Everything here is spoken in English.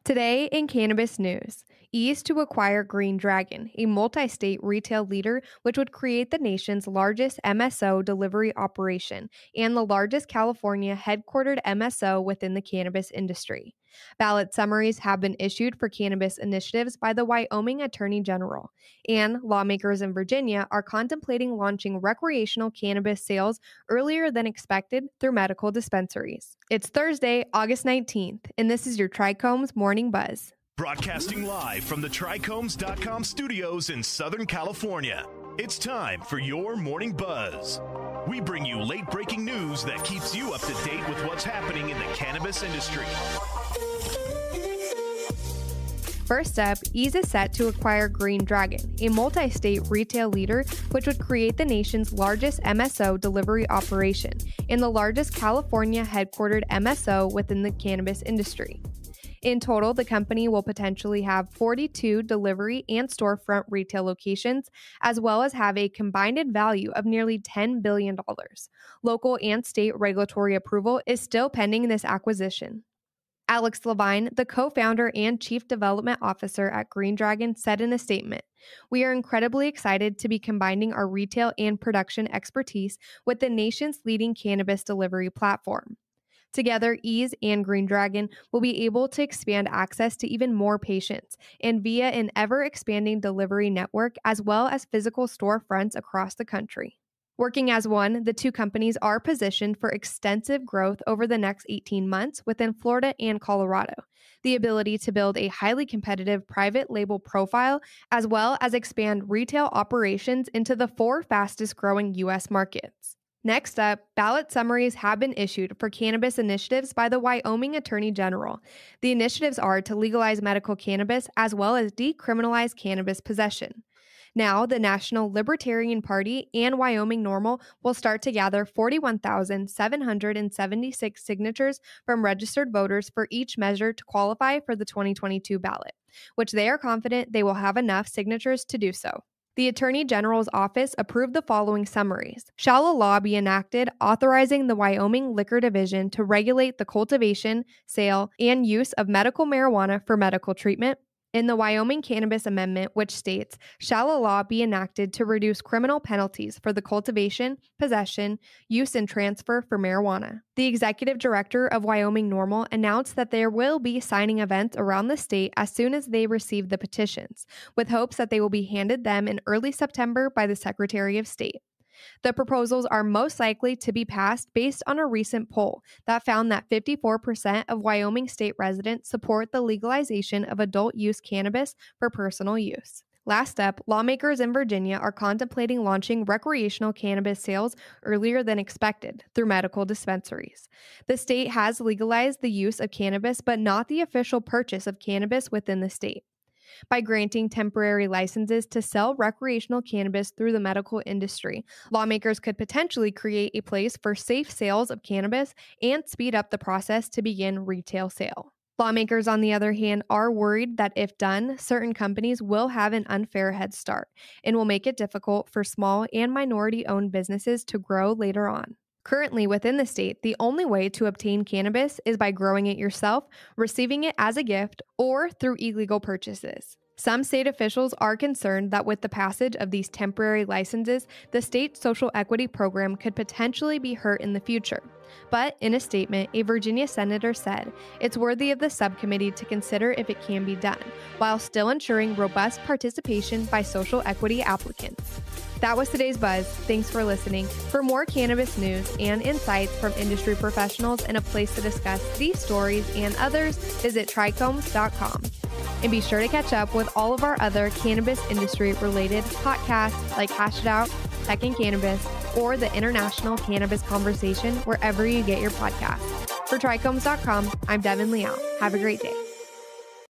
Today in cannabis news, Eaze to acquire Green Dragon, a multi-state retail leader which would create the nation's largest MSO delivery operation and the largest California headquartered MSO within the cannabis industry. Ballot summaries have been issued for cannabis initiatives by the Wyoming Attorney General, and lawmakers in Virginia are contemplating launching recreational cannabis sales earlier than expected through medical dispensaries. It's Thursday, August 19th, and this is your Trichomes Morning Buzz. Broadcasting live from the Trichomes.com studios in Southern California. It's time for your Morning Buzz. We bring you late-breaking news that keeps you up to date with what's happening in the cannabis industry. First up, Eaze is set to acquire Green Dragon, a multi-state retail leader which would create the nation's largest MSO delivery operation and the largest California headquartered MSO within the cannabis industry. In total, the company will potentially have 42 delivery and storefront retail locations, as well as have a combined value of nearly $10 billion. Local and state regulatory approval is still pending this acquisition. Alex Levine, the co-founder and chief development officer at Green Dragon, said in a statement, "We are incredibly excited to be combining our retail and production expertise with the nation's leading cannabis delivery platform. Together, Eaze and Green Dragon will be able to expand access to even more patients and via an ever-expanding delivery network as well as physical storefronts across the country." Working as one, the two companies are positioned for extensive growth over the next 18 months within Florida and Colorado, the ability to build a highly competitive private label profile, as well as expand retail operations into the 4 fastest growing U.S. markets. Next up, ballot summaries have been issued for cannabis initiatives by the Wyoming Attorney General. The initiatives are to legalize medical cannabis as well as decriminalize cannabis possession. Now, the National Libertarian Party and Wyoming NORML will start to gather 41,776 signatures from registered voters for each measure to qualify for the 2022 ballot, which they are confident they will have enough signatures to do so. The Attorney General's office approved the following summaries. Shall a law be enacted authorizing the Wyoming Liquor Division to regulate the cultivation, sale, and use of medical marijuana for medical treatment? In the Wyoming Cannabis Amendment, which states, shall a law be enacted to reduce criminal penalties for the cultivation, possession, use, and transfer for marijuana. The executive director of Wyoming NORML announced that there will be signing events around the state as soon as they receive the petitions, with hopes that they will be handed them in early September by the Secretary of State. The proposals are most likely to be passed based on a recent poll that found that 54% of Wyoming state residents support the legalization of adult use cannabis for personal use. Last up, lawmakers in Virginia are contemplating launching recreational cannabis sales earlier than expected through medical dispensaries. The state has legalized the use of cannabis, but not the official purchase of cannabis within the state. By granting temporary licenses to sell recreational cannabis through the medical industry, lawmakers could potentially create a place for safe sales of cannabis and speed up the process to begin retail sale. Lawmakers, on the other hand, are worried that if done, certain companies will have an unfair head start and will make it difficult for small and minority-owned businesses to grow later on. Currently, within the state, the only way to obtain cannabis is by growing it yourself, receiving it as a gift, or through illegal purchases. Some state officials are concerned that with the passage of these temporary licenses, the state social equity program could potentially be hurt in the future. But in a statement, a Virginia senator said, it's worthy of the subcommittee to consider if it can be done, while still ensuring robust participation by social equity applicants. That was today's Buzz. Thanks for listening. For more cannabis news and insights from industry professionals and a place to discuss these stories and others, visit trichomes.com. And be sure to catch up with all of our other cannabis industry related podcasts like Hash It Out, Tech and Cannabis, or the International Cannabis Conversation wherever you get your podcasts. For trichomes.com, I'm Devin Liao. Have a great day.